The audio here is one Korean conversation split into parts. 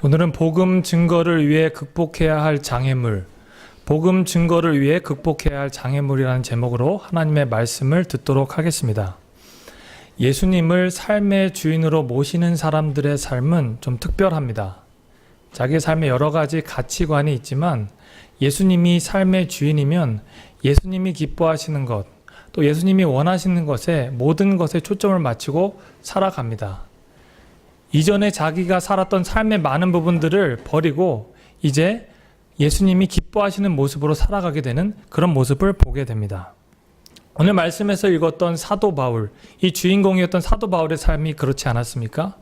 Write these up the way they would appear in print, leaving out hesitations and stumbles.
오늘은 복음 증거를 위해 극복해야 할 장애물, 복음 증거를 위해 극복해야 할 장애물이라는 제목으로 하나님의 말씀을 듣도록 하겠습니다. 예수님을 삶의 주인으로 모시는 사람들의 삶은 좀 특별합니다. 자기 삶에 여러 가지 가치관이 있지만 예수님이 삶의 주인이면 예수님이 기뻐하시는 것, 또 예수님이 원하시는 것에 모든 것에 초점을 맞추고 살아갑니다. 이전에 자기가 살았던 삶의 많은 부분들을 버리고 이제 예수님이 기뻐하시는 모습으로 살아가게 되는 그런 모습을 보게 됩니다. 오늘 말씀에서 읽었던 사도 바울, 이 주인공이었던 사도 바울의 삶이 그렇지 않았습니까?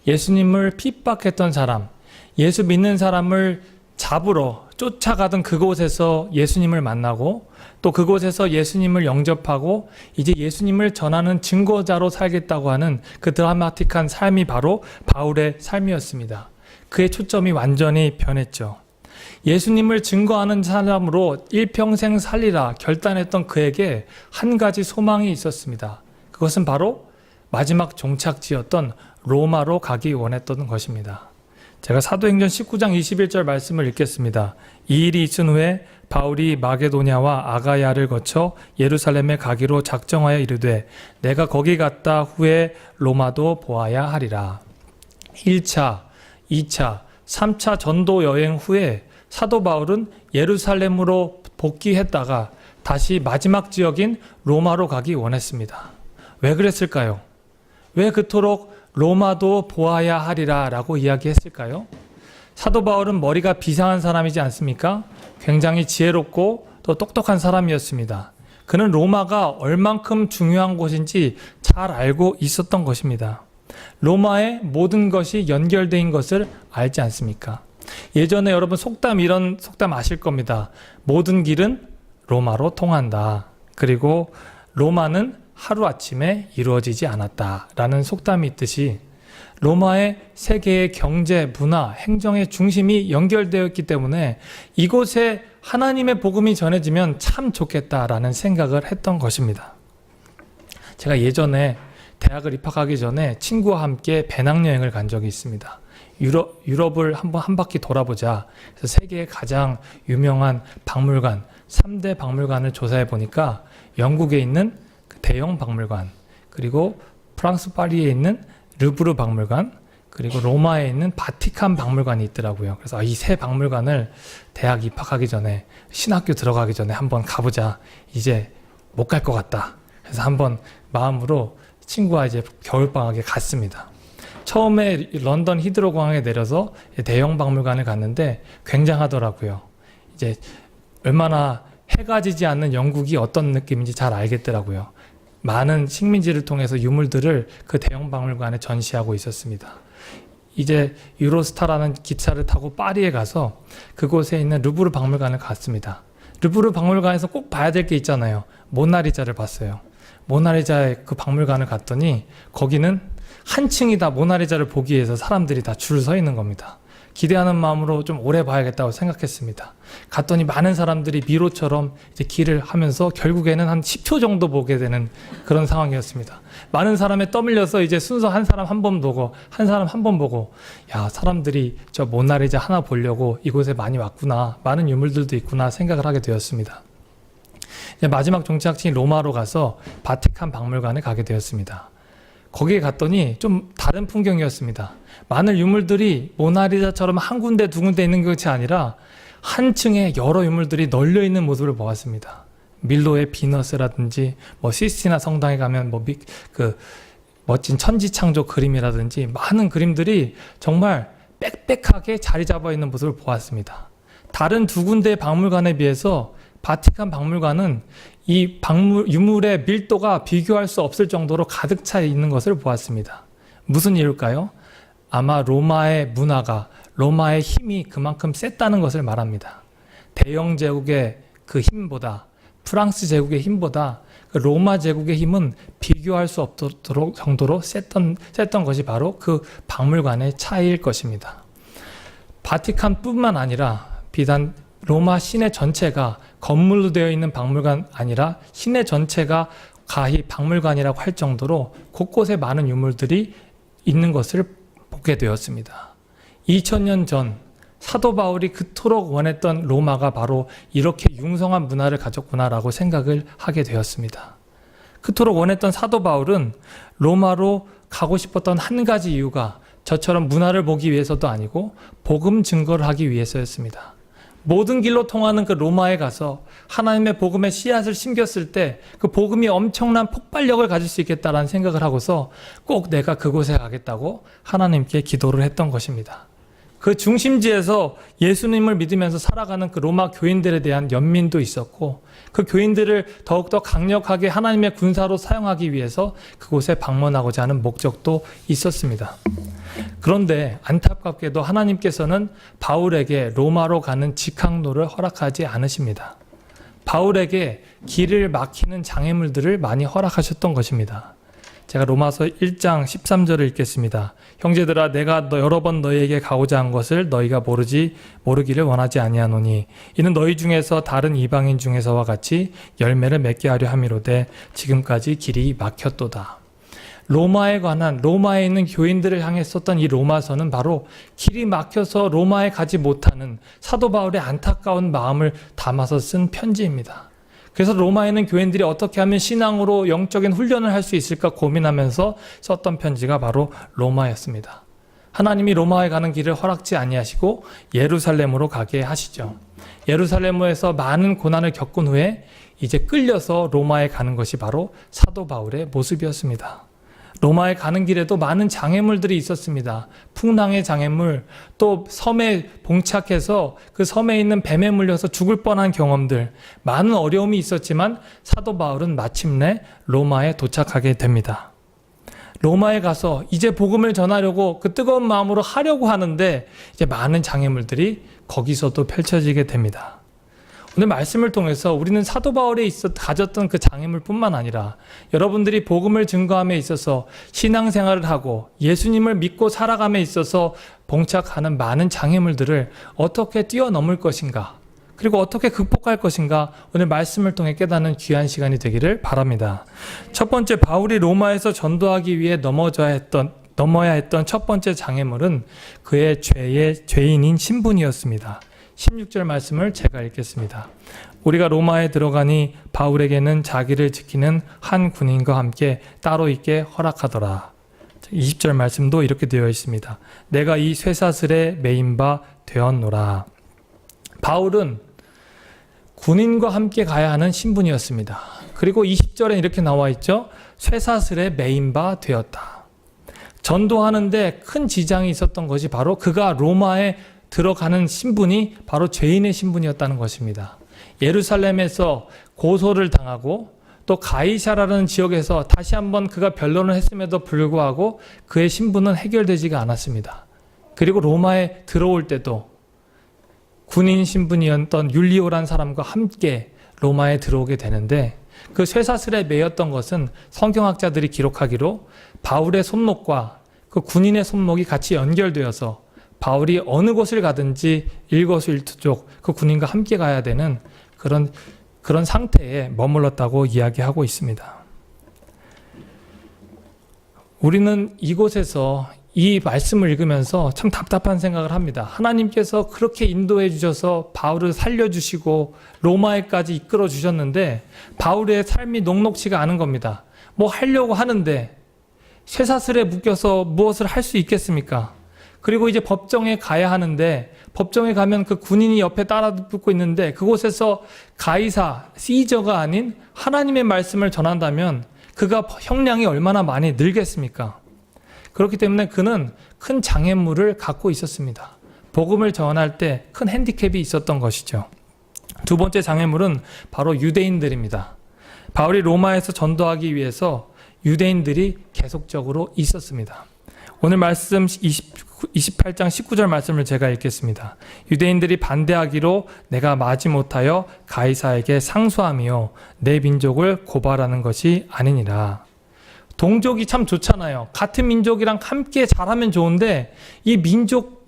예수님을 핍박했던 사람, 예수 믿는 사람을 잡으러 쫓아가던 그곳에서 예수님을 만나고 또 그곳에서 예수님을 영접하고 이제 예수님을 전하는 증거자로 살겠다고 하는 그 드라마틱한 삶이 바로 바울의 삶이었습니다. 그의 초점이 완전히 변했죠. 예수님을 증거하는 사람으로 일평생 살리라 결단했던 그에게 한 가지 소망이 있었습니다. 그것은 바로 마지막 종착지였던 로마로 가기 원했던 것입니다. 제가 사도행전 19장 21절 말씀을 읽겠습니다. 이 일이 있은 후에 바울이 마게도냐와 아가야를 거쳐 예루살렘에 가기로 작정하여 이르되 내가 거기 갔다 후에 로마도 보아야 하리라. 1차, 2차, 3차 전도 여행 후에 사도 바울은 예루살렘으로 복귀했다가 다시 마지막 지역인 로마로 가기 원했습니다. 왜 그랬을까요? 왜 그토록 로마도 보아야 하리라 라고 이야기했을까요? 사도 바울은 머리가 비상한 사람이지 않습니까? 굉장히 지혜롭고 또 똑똑한 사람이었습니다. 그는 로마가 얼만큼 중요한 곳인지 잘 알고 있었던 것입니다. 로마의 모든 것이 연결된 것을 알지 않습니까? 예전에 여러분 이런 속담 아실 겁니다. 모든 길은 로마로 통한다. 그리고 로마는 하루아침에 이루어지지 않았다라는 속담이 있듯이 로마의 세계의 경제, 문화, 행정의 중심이 연결되어 있기 때문에 이곳에 하나님의 복음이 전해지면 참 좋겠다라는 생각을 했던 것입니다. 제가 예전에 대학을 입학하기 전에 친구와 함께 배낭여행을 간 적이 있습니다. 유럽을 한번 한 바퀴 돌아보자. 그래서 세계의 가장 유명한 박물관, 3대 박물관을 조사해 보니까 영국에 있는 대형 박물관, 그리고 프랑스 파리에 있는 르브르 박물관, 그리고 로마에 있는 바티칸 박물관이 있더라고요. 그래서 이 세 박물관을 대학 입학하기 전에 신학교 들어가기 전에 한번 가보자. 이제 못 갈 것 같다. 그래서 한번 마음으로 친구와 이제 겨울방학에 갔습니다. 처음에 런던 히드로 공항에 내려서 대형 박물관을 갔는데 굉장하더라고요. 이제 얼마나 해가 지지 않는 영국이 어떤 느낌인지 잘 알겠더라고요. 많은 식민지를 통해서 유물들을 그 대형 박물관에 전시하고 있었습니다. 이제 유로스타라는 기차를 타고 파리에 가서 그곳에 있는 루브르 박물관을 갔습니다. 루브르 박물관에서 꼭 봐야 될 게 있잖아요. 모나리자를 봤어요. 모나리자의 그 박물관을 갔더니 거기는 한층이 다 모나리자를 보기 위해서 사람들이 다 줄 서 있는 겁니다. 기대하는 마음으로 좀 오래 봐야겠다고 생각했습니다. 갔더니 많은 사람들이 미로처럼 이제 길을 하면서 결국에는 한 10초 정도 보게 되는 그런 상황이었습니다. 많은 사람에 떠밀려서 이제 순서 한 사람 한 번 보고 한 사람 한 번 보고 야, 사람들이 저 모나리자 하나 보려고 이곳에 많이 왔구나. 많은 유물들도 있구나 생각을 하게 되었습니다. 이제 마지막 종착지인 로마로 가서 바티칸 박물관에 가게 되었습니다. 거기에 갔더니 좀 다른 풍경이었습니다. 많은 유물들이 모나리자처럼 한 군데 두 군데 있는 것이 아니라 한 층에 여러 유물들이 널려 있는 모습을 보았습니다. 밀로의 비너스라든지 시스티나 성당에 가면 그 멋진 천지창조 그림이라든지 많은 그림들이 정말 빽빽하게 자리 잡아 있는 모습을 보았습니다. 다른 두 군데의 박물관에 비해서 바티칸 박물관은 이 유물의 밀도가 비교할 수 없을 정도로 가득 차 있는 것을 보았습니다. 무슨 이유일까요? 아마 로마의 문화가, 로마의 힘이 그만큼 셌다는 것을 말합니다. 대영 제국의 그 힘보다, 프랑스 제국의 힘보다 그 로마 제국의 힘은 비교할 수 없도록 정도로 셌던 것이 바로 그 박물관의 차이일 것입니다. 바티칸뿐만 아니라 비단 로마 시내 전체가 건물로 되어 있는 박물관 아니라 시내 전체가 가히 박물관이라고 할 정도로 곳곳에 많은 유물들이 있는 것을 보게 되었습니다. 2000년 전 사도 바울이 그토록 원했던 로마가 바로 이렇게 융성한 문화를 가졌구나라고 생각을 하게 되었습니다. 그토록 원했던 사도 바울은 로마로 가고 싶었던 한 가지 이유가 저처럼 문화를 보기 위해서도 아니고 복음 증거를 하기 위해서였습니다. 모든 길로 통하는 그 로마에 가서 하나님의 복음의 씨앗을 심겼을 때 그 복음이 엄청난 폭발력을 가질 수 있겠다라는 생각을 하고서 꼭 내가 그곳에 가겠다고 하나님께 기도를 했던 것입니다. 그 중심지에서 예수님을 믿으면서 살아가는 그 로마 교인들에 대한 연민도 있었고, 그 교인들을 더욱더 강력하게 하나님의 군사로 사용하기 위해서 그곳에 방문하고자 하는 목적도 있었습니다. 그런데 안타깝게도 하나님께서는 바울에게 로마로 가는 직항로를 허락하지 않으십니다. 바울에게 길을 막히는 장애물들을 많이 허락하셨던 것입니다. 제가 로마서 1장 13절을 읽겠습니다. 형제들아, 내가 여러 번 너희에게 가고자 한 것을 너희가 모르기를 원하지 아니하노니 이는 너희 중에서 다른 이방인 중에서와 같이 열매를 맺게 하려 함이로되 지금까지 길이 막혔도다. 로마에 관한, 로마에 있는 교인들을 향해 썼던 이 로마서는 바로 길이 막혀서 로마에 가지 못하는 사도 바울의 안타까운 마음을 담아서 쓴 편지입니다. 그래서 로마에 있는 교인들이 어떻게 하면 신앙으로 영적인 훈련을 할 수 있을까 고민하면서 썼던 편지가 바로 로마였습니다. 하나님이 로마에 가는 길을 허락지 아니하시고 예루살렘으로 가게 하시죠. 예루살렘에서 많은 고난을 겪은 후에 이제 끌려서 로마에 가는 것이 바로 사도 바울의 모습이었습니다. 로마에 가는 길에도 많은 장애물들이 있었습니다. 풍랑의 장애물, 또 섬에 봉착해서 그 섬에 있는 뱀에 물려서 죽을 뻔한 경험들, 많은 어려움이 있었지만 사도 바울은 마침내 로마에 도착하게 됩니다. 로마에 가서 이제 복음을 전하려고 그 뜨거운 마음으로 하려고 하는데 이제 많은 장애물들이 거기서도 펼쳐지게 됩니다. 오늘 말씀을 통해서 우리는 사도 바울에 가졌던 그 장애물뿐만 아니라 여러분들이 복음을 증거함에 있어서 신앙생활을 하고 예수님을 믿고 살아감에 있어서 봉착하는 많은 장애물들을 어떻게 뛰어넘을 것인가, 그리고 어떻게 극복할 것인가, 오늘 말씀을 통해 깨닫는 귀한 시간이 되기를 바랍니다. 첫 번째, 바울이 로마에서 전도하기 위해 넘어야 했던 첫 번째 장애물은 그의 죄인인 신분이었습니다. 16절 말씀을 제가 읽겠습니다. 우리가 로마에 들어가니 바울에게는 자기를 지키는 한 군인과 함께 따로 있게 허락하더라. 20절 말씀도 이렇게 되어 있습니다. 내가 이 쇠사슬에 매인 바 되었노라. 바울은 군인과 함께 가야 하는 신분이었습니다. 그리고 20절에 이렇게 나와 있죠. 쇠사슬에 매인 바 되었다. 전도하는데 큰 지장이 있었던 것이 바로 그가 로마에 들어가는 신분이 바로 죄인의 신분이었다는 것입니다. 예루살렘에서 고소를 당하고 또 가이사라라는 지역에서 다시 한번 그가 변론을 했음에도 불구하고 그의 신분은 해결되지가 않았습니다. 그리고 로마에 들어올 때도 군인 신분이었던 율리오란 사람과 함께 로마에 들어오게 되는데, 그 쇠사슬에 매였던 것은 성경학자들이 기록하기로 바울의 손목과 그 군인의 손목이 같이 연결되어서 바울이 어느 곳을 가든지 일거수일투족 그 군인과 함께 가야 되는 그런 상태에 머물렀다고 이야기하고 있습니다. 우리는 이곳에서 이 말씀을 읽으면서 참 답답한 생각을 합니다. 하나님께서 그렇게 인도해 주셔서 바울을 살려주시고 로마에까지 이끌어 주셨는데 바울의 삶이 녹록치가 않은 겁니다. 뭐 하려고 하는데 쇠사슬에 묶여서 무엇을 할 수 있겠습니까? 그리고 이제 법정에 가야 하는데 법정에 가면 그 군인이 옆에 따라 붙고 있는데 그곳에서 가이사, 시저가 아닌 하나님의 말씀을 전한다면 그가 형량이 얼마나 많이 늘겠습니까? 그렇기 때문에 그는 큰 장애물을 갖고 있었습니다. 복음을 전할 때 큰 핸디캡이 있었던 것이죠. 두 번째 장애물은 바로 유대인들입니다. 바울이 로마에서 전도하기 위해서 유대인들이 계속적으로 있었습니다. 오늘 말씀 28장 19절 말씀을 제가 읽겠습니다. 유대인들이 반대하기로 내가 마지못하여 가이사에게 상소하며 내 민족을 고발하는 것이 아니니라. 동족이 참 좋잖아요. 같은 민족이랑 함께 잘하면 좋은데 이 민족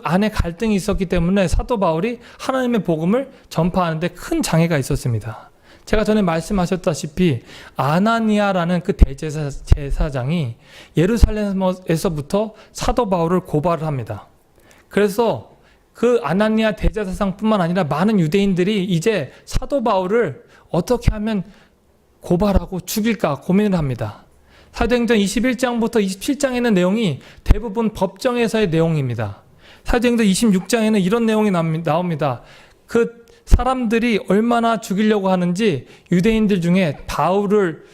안에 갈등이 있었기 때문에 사도 바울이 하나님의 복음을 전파하는데 큰 장애가 있었습니다. 제가 전에 말씀하셨다시피 아나니아라는 그 대제사장이 예루살렘에서부터 사도 바울을 고발을 합니다. 그래서 그 아나니아 대제사장뿐만 아니라 많은 유대인들이 이제 사도 바울을 어떻게 하면 고발하고 죽일까 고민을 합니다. 사도행전 21장부터 27장에는 내용이 대부분 법정에서의 내용입니다. 사도행전 26장에는 이런 내용이 나옵니다. 그 사람들이 얼마나 죽이려고 하는지 유대인들 중에 바울을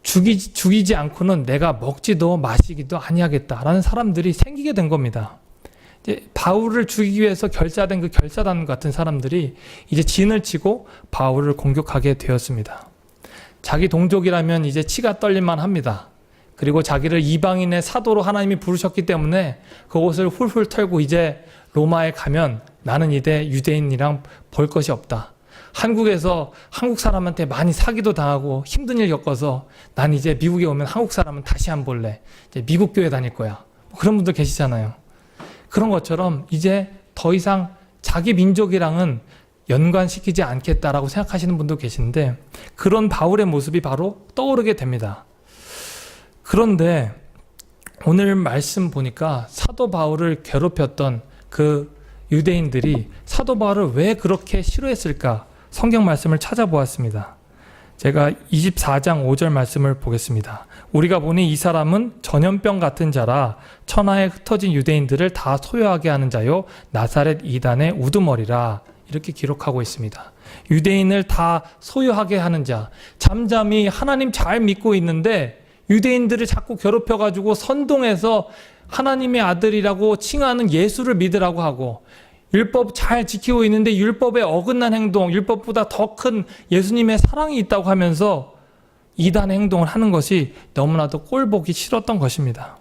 죽이지 않고는 내가 먹지도 마시기도 아니하겠다라는 사람들이 생기게 된 겁니다. 이제 바울을 죽이기 위해서 결사된 그 결사단 같은 사람들이 이제 진을 치고 바울을 공격하게 되었습니다. 자기 동족이라면 이제 치가 떨릴만 합니다. 그리고 자기를 이방인의 사도로 하나님이 부르셨기 때문에 그곳을 훌훌 털고 이제 로마에 가면 나는 이제 유대인이랑 볼 것이 없다. 한국에서 한국 사람한테 많이 사기도 당하고 힘든 일 겪어서 난 이제 미국에 오면 한국 사람은 다시 안 볼래. 이제 미국 교회 다닐 거야. 그런 분들 계시잖아요. 그런 것처럼 이제 더 이상 자기 민족이랑은 연관시키지 않겠다라고 생각하시는 분도 계신데 그런 바울의 모습이 바로 떠오르게 됩니다. 그런데 오늘 말씀 보니까 사도 바울을 괴롭혔던 그 유대인들이 사도 바울을 왜 그렇게 싫어했을까? 성경 말씀을 찾아보았습니다. 제가 24장 5절 말씀을 보겠습니다. 우리가 보니 이 사람은 전염병 같은 자라 천하에 흩어진 유대인들을 다 소유하게 하는 자요 나사렛 이단의 우두머리라 이렇게 기록하고 있습니다. 유대인을 다 소유하게 하는 자, 잠잠히 하나님 잘 믿고 있는데 유대인들을 자꾸 괴롭혀가지고 선동해서 하나님의 아들이라고 칭하는 예수를 믿으라고 하고 율법 잘 지키고 있는데 율법에 어긋난 행동, 율법보다 더 큰 예수님의 사랑이 있다고 하면서 이단의 행동을 하는 것이 너무나도 꼴보기 싫었던 것입니다.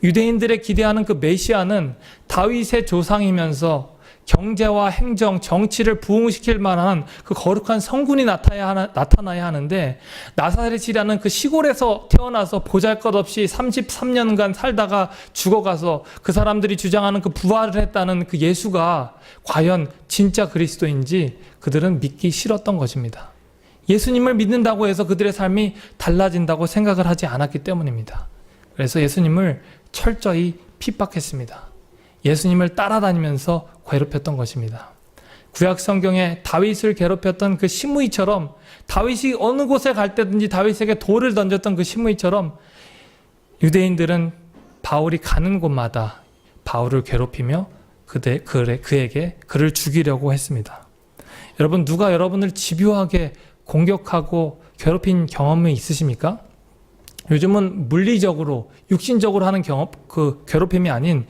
유대인들의 기대하는 그 메시아는 다윗의 조상이면서 경제와 행정, 정치를 부흥시킬 만한 그 거룩한 성군이 나타나야 하는데 나사렛이라는 그 시골에서 태어나서 보잘것없이 33년간 살다가 죽어가서 그 사람들이 주장하는 그 부활을 했다는 그 예수가 과연 진짜 그리스도인지 그들은 믿기 싫었던 것입니다. 예수님을 믿는다고 해서 그들의 삶이 달라진다고 생각을 하지 않았기 때문입니다. 그래서 예수님을 철저히 핍박했습니다. 예수님을 따라다니면서 괴롭혔던 것입니다. 구약 성경에 다윗을 괴롭혔던 그 시므이처럼 다윗이 어느 곳에 갈 때든지 다윗에게 돌을 던졌던 그 시므이처럼 유대인들은 바울이 가는 곳마다 바울을 괴롭히며 그에게 그를 죽이려고 했습니다. 여러분, 누가 여러분을 집요하게 공격하고 괴롭힌 경험이 있으십니까? 요즘은 물리적으로 육신적으로 하는 그 괴롭힘이 아닌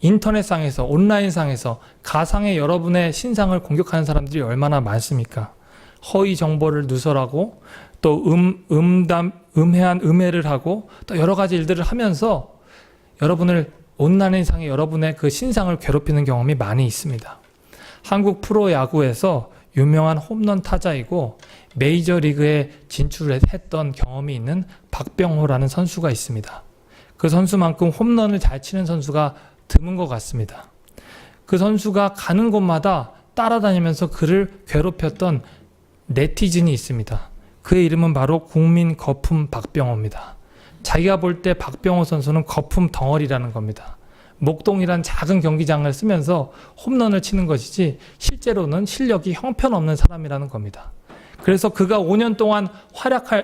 인터넷상에서 온라인상에서 가상의 여러분의 신상을 공격하는 사람들이 얼마나 많습니까? 허위 정보를 누설하고 또 음해한 음해를 하고 또 여러 가지 일들을 하면서 여러분을 온라인상에 여러분의 그 신상을 괴롭히는 경험이 많이 있습니다. 한국 프로야구에서 유명한 홈런 타자이고 메이저리그에 진출했던 경험이 있는 박병호라는 선수가 있습니다. 그 선수만큼 홈런을 잘 치는 선수가 드문 것 같습니다. 그 선수가 가는 곳마다 따라다니면서 그를 괴롭혔던 네티즌이 있습니다. 그의 이름은 바로 국민 거품 박병호입니다. 자기가 볼 때 박병호 선수는 거품 덩어리라는 겁니다. 목동이란 작은 경기장을 쓰면서 홈런을 치는 것이지 실제로는 실력이 형편없는 사람이라는 겁니다. 그래서 그가 5년 동안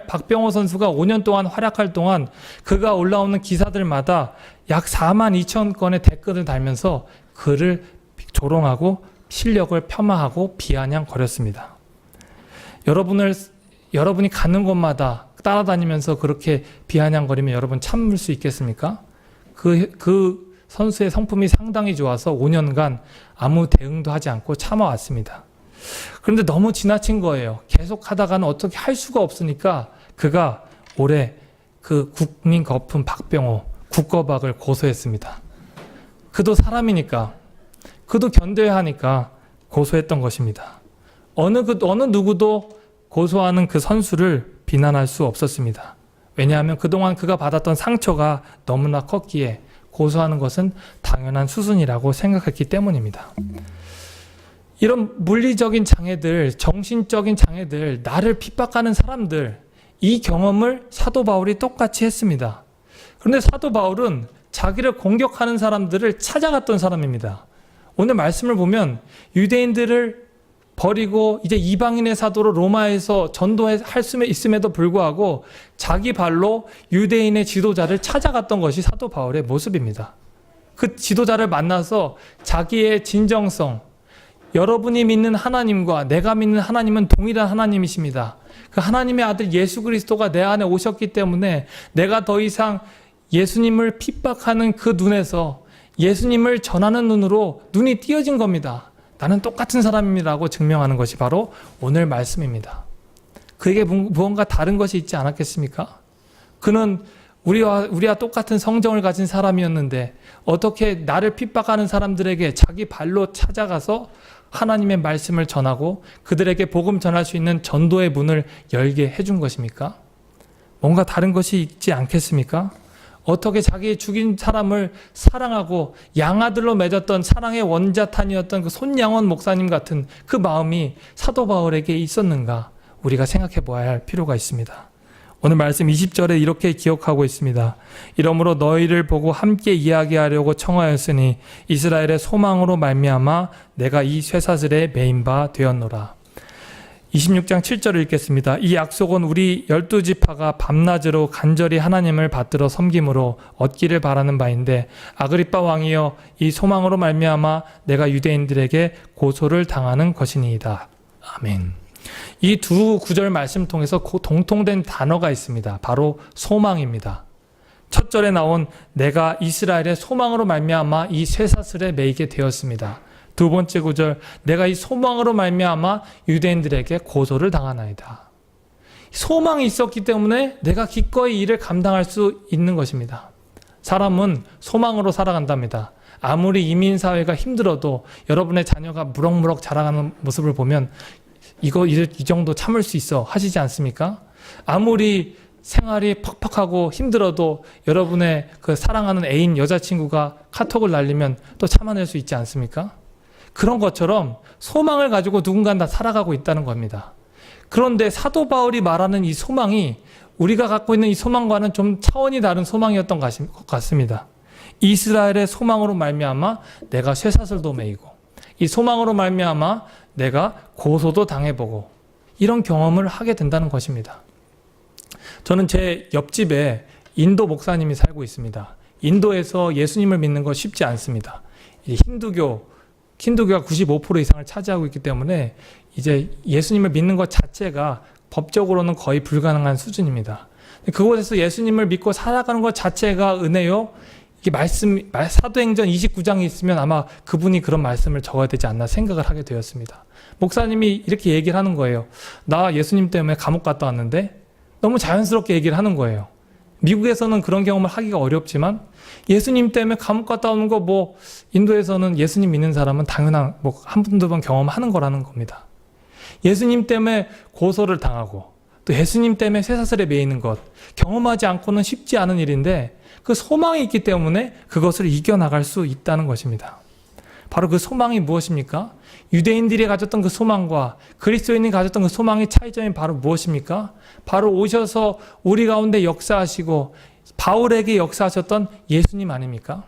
박병호 선수가 5년 동안 활약할 동안 그가 올라오는 기사들마다 약 4만 2천 건의 댓글을 달면서 그를 조롱하고 실력을 폄하하고 비아냥거렸습니다. 여러분이 가는 곳마다 따라다니면서 그렇게 비아냥거리면 여러분 참을 수 있겠습니까? 그 선수의 성품이 상당히 좋아서 5년간 아무 대응도 하지 않고 참아왔습니다. 그런데 너무 지나친 거예요. 계속 하다가는 어떻게 할 수가 없으니까 그가 올해 그 국민 거품 박병호 국거박을 고소했습니다. 그도 사람이니까, 그도 견뎌야 하니까 고소했던 것입니다. 어느 누구도 고소하는 그 선수를 비난할 수 없었습니다. 왜냐하면 그동안 그가 받았던 상처가 너무나 컸기에 고소하는 것은 당연한 수순이라고 생각했기 때문입니다. 이런 물리적인 장애들, 정신적인 장애들, 나를 핍박하는 사람들, 이 경험을 사도 바울이 똑같이 했습니다. 그런데 사도 바울은 자기를 공격하는 사람들을 찾아갔던 사람입니다. 오늘 말씀을 보면 유대인들을 버리고 이제 이방인의 사도로 로마에서 전도할 수 있음에도 불구하고 자기 발로 유대인의 지도자를 찾아갔던 것이 사도 바울의 모습입니다. 그 지도자를 만나서 자기의 진정성, 여러분이 믿는 하나님과 내가 믿는 하나님은 동일한 하나님이십니다. 그 하나님의 아들 예수 그리스도가 내 안에 오셨기 때문에 내가 더 이상 예수님을 핍박하는 그 눈에서 예수님을 전하는 눈으로 눈이 띄어진 겁니다. 나는 똑같은 사람이라고 증명하는 것이 바로 오늘 말씀입니다. 그에게 무언가 다른 것이 있지 않았겠습니까? 그는 우리와 똑같은 성정을 가진 사람이었는데 어떻게 나를 핍박하는 사람들에게 자기 발로 찾아가서 하나님의 말씀을 전하고 그들에게 복음 전할 수 있는 전도의 문을 열게 해준 것입니까? 뭔가 다른 것이 있지 않겠습니까? 어떻게 자기 죽인 사람을 사랑하고 양아들로 맺었던 사랑의 원자탄이었던 그 손양원 목사님 같은 그 마음이 사도 바울에게 있었는가? 우리가 생각해 보아야 할 필요가 있습니다. 오늘 말씀 20절에 이렇게 기억하고 있습니다. 이러므로 너희를 보고 함께 이야기하려고 청하였으니 이스라엘의 소망으로 말미암아 내가 이 쇠사슬에 매인 바 되었노라. 26장 7절을 읽겠습니다. 이 약속은 우리 12지파가 밤낮으로 간절히 하나님을 받들어 섬김으로 얻기를 바라는 바인데 아그리빠 왕이여 이 소망으로 말미암아 내가 유대인들에게 고소를 당하는 것이니이다. 아멘. 이 두 구절 말씀 통해서 동통된 단어가 있습니다. 바로 소망입니다. 첫 절에 나온 내가 이스라엘의 소망으로 말미암아 이 쇠사슬에 매이게 되었습니다. 두 번째 구절 내가 이 소망으로 말미암아 유대인들에게 고소를 당하나이다. 소망이 있었기 때문에 내가 기꺼이 일을 감당할 수 있는 것입니다. 사람은 소망으로 살아간답니다. 아무리 이민사회가 힘들어도 여러분의 자녀가 무럭무럭 자라가는 모습을 보면 이 정도 참을 수 있어 하시지 않습니까? 아무리 생활이 퍽퍽하고 힘들어도 여러분의 그 사랑하는 애인 여자친구가 카톡을 날리면 또 참아낼 수 있지 않습니까? 그런 것처럼 소망을 가지고 누군가는 다 살아가고 있다는 겁니다. 그런데 사도 바울이 말하는 이 소망이 우리가 갖고 있는 이 소망과는 좀 차원이 다른 소망이었던 것 같습니다. 이스라엘의 소망으로 말미암아 내가 쇠사슬도 매이고 이 소망으로 말미암아 내가 고소도 당해보고 이런 경험을 하게 된다는 것입니다. 저는 제 옆집에 인도 목사님이 살고 있습니다. 인도에서 예수님을 믿는 거 쉽지 않습니다. 힌두교가 95% 이상을 차지하고 있기 때문에 이제 예수님을 믿는 것 자체가 법적으로는 거의 불가능한 수준입니다. 그곳에서 예수님을 믿고 살아가는 것 자체가 은혜요. 이게 사도행전 29장이 있으면 아마 그분이 그런 말씀을 적어야 되지 않나 생각을 하게 되었습니다. 목사님이 이렇게 얘기를 하는 거예요. 나 예수님 때문에 감옥 갔다 왔는데 너무 자연스럽게 얘기를 하는 거예요. 미국에서는 그런 경험을 하기가 어렵지만 예수님 때문에 감옥 갔다 오는 거 인도에서는 예수님 믿는 사람은 당연한 한두 번 경험하는 거라는 겁니다. 예수님 때문에 고소를 당하고 또 예수님 때문에 쇠사슬에 매이는 것 경험하지 않고는 쉽지 않은 일인데 그 소망이 있기 때문에 그것을 이겨나갈 수 있다는 것입니다. 바로 그 소망이 무엇입니까? 유대인들이 가졌던 그 소망과 그리스도인이 가졌던 그 소망의 차이점이 바로 무엇입니까? 바로 오셔서 우리 가운데 역사하시고 바울에게 역사하셨던 예수님 아닙니까?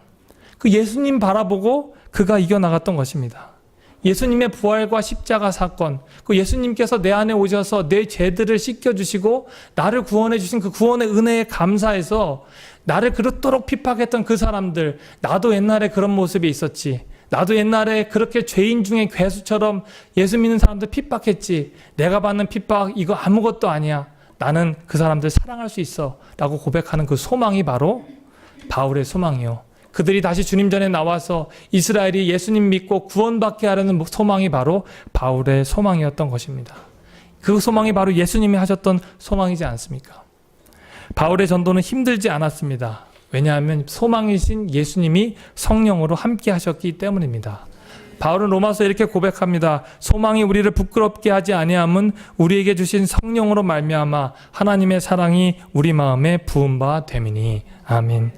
그 예수님 바라보고 그가 이겨나갔던 것입니다. 예수님의 부활과 십자가 사건, 그 예수님께서 내 안에 오셔서 내 죄들을 씻겨주시고 나를 구원해 주신 그 구원의 은혜에 감사해서 나를 그렇도록 핍박했던 그 사람들, 나도 옛날에 그런 모습이 있었지. 나도 옛날에 그렇게 죄인 중에 괴수처럼 예수 믿는 사람들 핍박했지. 내가 받는 핍박 이거 아무것도 아니야. 나는 그 사람들 사랑할 수 있어 라고 고백하는 그 소망이 바로 바울의 소망이요. 그들이 다시 주님 전에 나와서 이스라엘이 예수님 믿고 구원받게 하려는 소망이 바로 바울의 소망이었던 것입니다. 그 소망이 바로 예수님이 하셨던 소망이지 않습니까? 바울의 전도는 힘들지 않았습니다. 왜냐하면 소망이신 예수님이 성령으로 함께 하셨기 때문입니다. 바울은 로마서에 이렇게 고백합니다. 소망이 우리를 부끄럽게 하지 아니함은 우리에게 주신 성령으로 말미암아 하나님의 사랑이 우리 마음에 부은 바 됨이니. 아멘.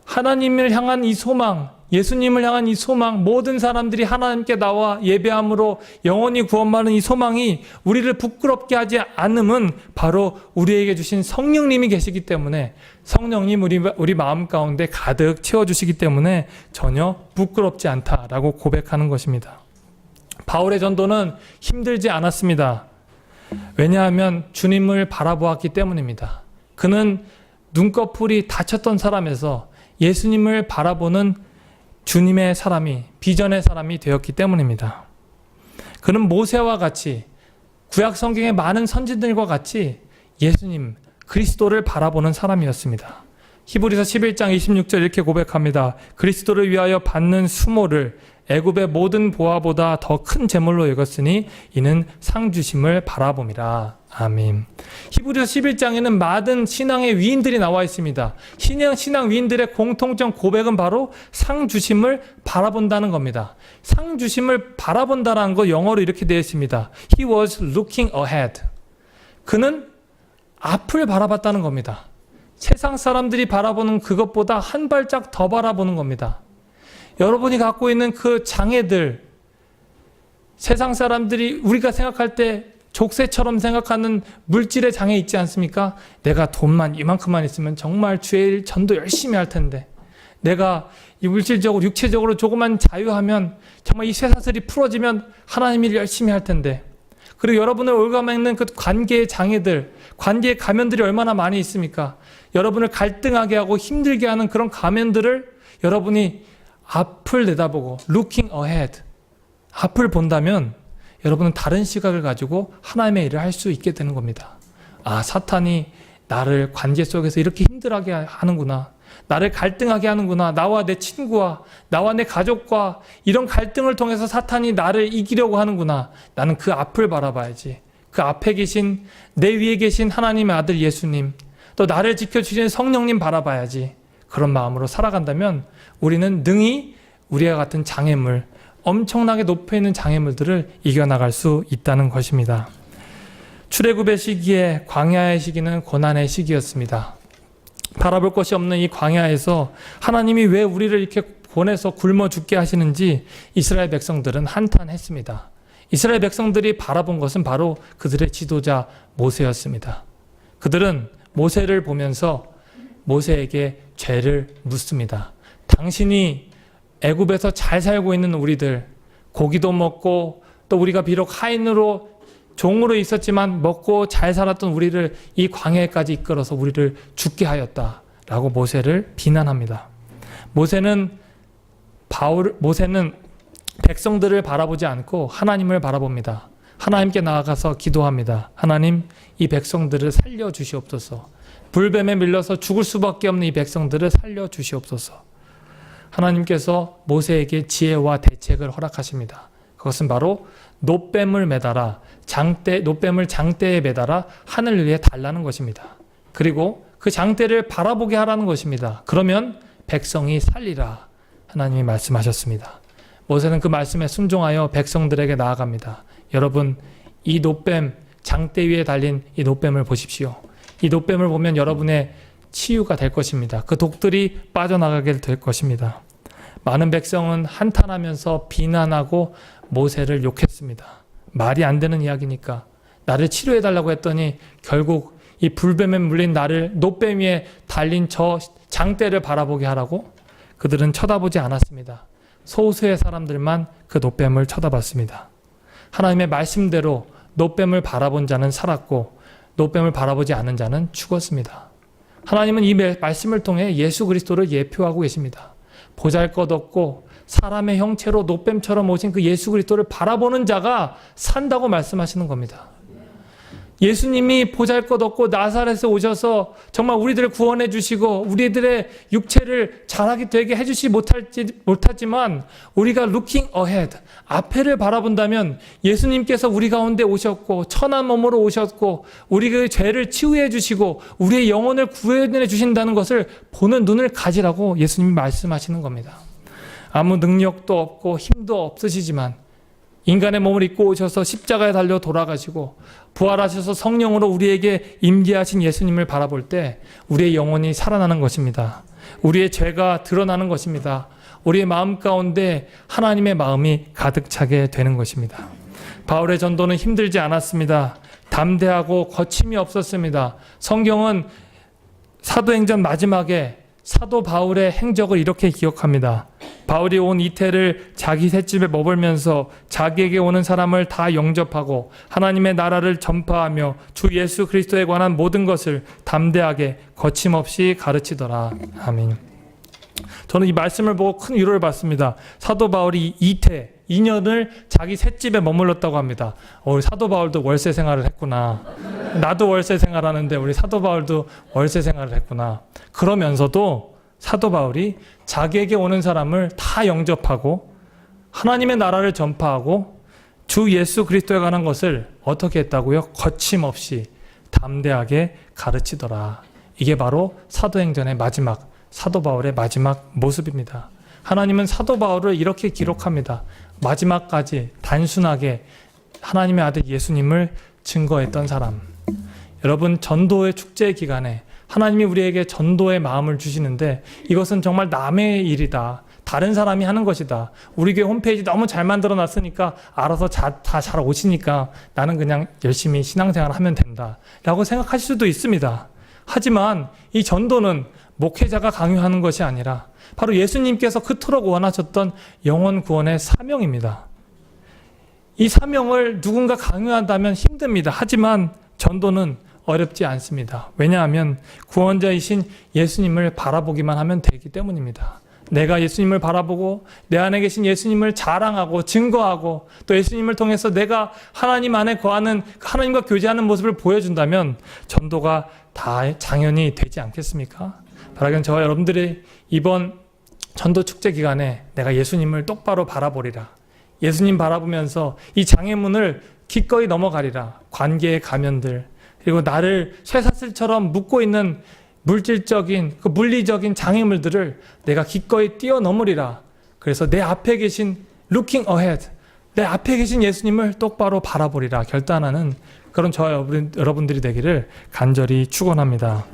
하나님을 향한 이 소망, 예수님을 향한 이 소망, 모든 사람들이 하나님께 나와 예배함으로 영원히 구원받는 이 소망이 우리를 부끄럽게 하지 않음은 바로 우리에게 주신 성령님이 계시기 때문에, 성령님 우리 마음 가운데 가득 채워주시기 때문에 전혀 부끄럽지 않다라고 고백하는 것입니다. 바울의 전도는 힘들지 않았습니다. 왜냐하면 주님을 바라보았기 때문입니다. 그는 눈꺼풀이 다쳤던 사람에서 예수님을 바라보는 주님의 사람이, 비전의 사람이 되었기 때문입니다. 그는 모세와 같이, 구약 성경의 많은 선지들과 같이 예수님, 그리스도를 바라보는 사람이었습니다. 히브리서 11장 26절 이렇게 고백합니다. 그리스도를 위하여 받는 수모를 애굽의 모든 보화보다 더 큰 재물로 여겼으니 이는 상 주심을 바라봄이라. 아멘. 히브리서 11장에는 많은 신앙의 위인들이 나와 있습니다. 신앙 위인들의 공통점 고백은 바로 상 주심을 바라본다는 겁니다. 상 주심을 바라본다는 거 영어로 이렇게 되어 있습니다. He was looking ahead. 그는 앞을 바라봤다는 겁니다. 세상 사람들이 바라보는 그것보다 한 발짝 더 바라보는 겁니다. 여러분이 갖고 있는 그 장애들, 세상 사람들이 우리가 생각할 때 족쇄처럼 생각하는 물질의 장애 있지 않습니까? 내가 돈만 이만큼만 있으면 정말 주의 일 전도 열심히 할 텐데, 내가 이 물질적으로 육체적으로 조금만 자유하면 정말 이 쇠사슬이 풀어지면 하나님 일 열심히 할 텐데, 그리고 여러분을 올가매는 그 관계의 장애들, 관계의 가면들이 얼마나 많이 있습니까? 여러분을 갈등하게 하고 힘들게 하는 그런 가면들을 여러분이 앞을 내다보고 looking ahead, 앞을 본다면 여러분은 다른 시각을 가지고 하나님의 일을 할 수 있게 되는 겁니다. 아, 사탄이 나를 관계 속에서 이렇게 힘들게 하는구나. 나를 갈등하게 하는구나. 나와 내 친구와 나와 내 가족과 이런 갈등을 통해서 사탄이 나를 이기려고 하는구나. 나는 그 앞을 바라봐야지. 그 앞에 계신, 내 위에 계신 하나님의 아들 예수님, 또 나를 지켜주시는 성령님 바라봐야지. 그런 마음으로 살아간다면 우리는 능히 우리와 같은 장애물, 엄청나게 높여 있는 장애물들을 이겨나갈 수 있다는 것입니다. 출애굽의 시기에, 광야의 시기는 고난의 시기였습니다. 바라볼 것이 없는 이 광야에서 하나님이 왜 우리를 이렇게 보내서 굶어 죽게 하시는지 이스라엘 백성들은 한탄했습니다. 이스라엘 백성들이 바라본 것은 바로 그들의 지도자 모세였습니다. 그들은 모세를 보면서 모세에게 죄를 묻습니다. 당신이 애굽에서 잘 살고 있는 우리들, 고기도 먹고 또 우리가 비록 하인으로 종으로 있었지만 먹고 잘 살았던 우리를 이 광야에까지 이끌어서 우리를 죽게 하였다라고 모세를 비난합니다. 모세는 백성들을 바라보지 않고 하나님을 바라봅니다. 하나님께 나아가서 기도합니다. 하나님, 이 백성들을 살려주시옵소서. 불뱀에 밀려서 죽을 수밖에 없는 이 백성들을 살려주시옵소서. 하나님께서 모세에게 지혜와 대책을 허락하십니다. 그것은 바로 놋뱀을 매달아, 놋뱀을 장대에 매달아 하늘 위에 달라는 것입니다. 그리고 그 장대를 바라보게 하라는 것입니다. 그러면 백성이 살리라. 하나님이 말씀하셨습니다. 모세는 그 말씀에 순종하여 백성들에게 나아갑니다. 여러분, 이 놋뱀, 장대 위에 달린 이 놋뱀을 보십시오. 이 놋뱀을 보면 여러분의 치유가 될 것입니다. 그 독들이 빠져나가게 될 것입니다. 많은 백성은 한탄하면서 비난하고 모세를 욕했습니다. 말이 안 되는 이야기니까 나를 치료해달라고 했더니 결국 이 불뱀에 물린 나를 놋뱀 위에 달린 저 장대를 바라보게 하라고? 그들은 쳐다보지 않았습니다. 소수의 사람들만 그 놋뱀을 쳐다봤습니다. 하나님의 말씀대로 놋뱀을 바라본 자는 살았고 놋뱀을 바라보지 않은 자는 죽었습니다. 하나님은 이 말씀을 통해 예수 그리스도를 예표하고 계십니다. 보잘것없고 사람의 형체로 놋뱀처럼 오신 그 예수 그리스도를 바라보는 자가 산다고 말씀하시는 겁니다. 예수님이 보잘것없고 나사렛에 오셔서 정말 우리들을 구원해 주시고 우리들의 육체를 자라게 되게 해주시 못하지만 우리가 looking ahead, 앞에를 바라본다면 예수님께서 우리 가운데 오셨고 천한 몸으로 오셨고 우리의 죄를 치유해 주시고 우리의 영혼을 구원해 주신다는 것을 보는 눈을 가지라고 예수님이 말씀하시는 겁니다. 아무 능력도 없고 힘도 없으시지만 인간의 몸을 입고 오셔서 십자가에 달려 돌아가시고 부활하셔서 성령으로 우리에게 임재하신 예수님을 바라볼 때 우리의 영혼이 살아나는 것입니다. 우리의 죄가 드러나는 것입니다. 우리의 마음 가운데 하나님의 마음이 가득 차게 되는 것입니다. 바울의 전도는 힘들지 않았습니다. 담대하고 거침이 없었습니다. 성경은 사도행전 마지막에 사도 바울의 행적을 이렇게 기억합니다. 바울이 온 이태를 자기 셋집에 머물면서 자기에게 오는 사람을 다 영접하고 하나님의 나라를 전파하며 주 예수 그리스도에 관한 모든 것을 담대하게 거침없이 가르치더라. 아멘. 저는 이 말씀을 보고 큰 위로를 받습니다. 사도 바울이 이태 2년을 자기 셋집에 머물렀다고 합니다. 우리 사도 바울도 월세 생활을 했구나. 나도 월세 생활하는데 우리 사도 바울도 월세 생활을 했구나. 그러면서도 사도 바울이 자기에게 오는 사람을 다 영접하고 하나님의 나라를 전파하고 주 예수 그리스도에 관한 것을 어떻게 했다고요? 거침없이 담대하게 가르치더라. 이게 바로 사도행전의 마지막, 사도 바울의 마지막 모습입니다. 하나님은 사도 바울을 이렇게 기록합니다. 마지막까지 단순하게 하나님의 아들 예수님을 증거했던 사람. 여러분, 전도의 축제 기간에 하나님이 우리에게 전도의 마음을 주시는데 이것은 정말 남의 일이다. 다른 사람이 하는 것이다. 우리 교회 홈페이지 너무 잘 만들어 놨으니까 알아서 다 잘 오시니까 나는 그냥 열심히 신앙생활 하면 된다. 라고 생각하실 수도 있습니다. 하지만 이 전도는 목회자가 강요하는 것이 아니라 바로 예수님께서 그토록 원하셨던 영혼 구원의 사명입니다. 이 사명을 누군가 강요한다면 힘듭니다. 하지만 전도는 어렵지 않습니다. 왜냐하면 구원자이신 예수님을 바라보기만 하면 되기 때문입니다. 내가 예수님을 바라보고 내 안에 계신 예수님을 자랑하고 증거하고 또 예수님을 통해서 내가 하나님 안에 거하는 하나님과 교제하는 모습을 보여준다면 전도가 다 당연히 되지 않겠습니까? 바라기는 저와 여러분들이 이번 전도 축제 기간에 내가 예수님을 똑바로 바라보리라. 예수님 바라보면서 이 장애문을 기꺼이 넘어가리라. 관계의 가면들, 그리고 나를 쇠사슬처럼 묶고 있는 물질적인, 그 물리적인 장애물들을 내가 기꺼이 뛰어넘으리라. 그래서 내 앞에 계신 looking ahead, 내 앞에 계신 예수님을 똑바로 바라보리라 결단하는 그런 저와 여러분들이 되기를 간절히 축원합니다.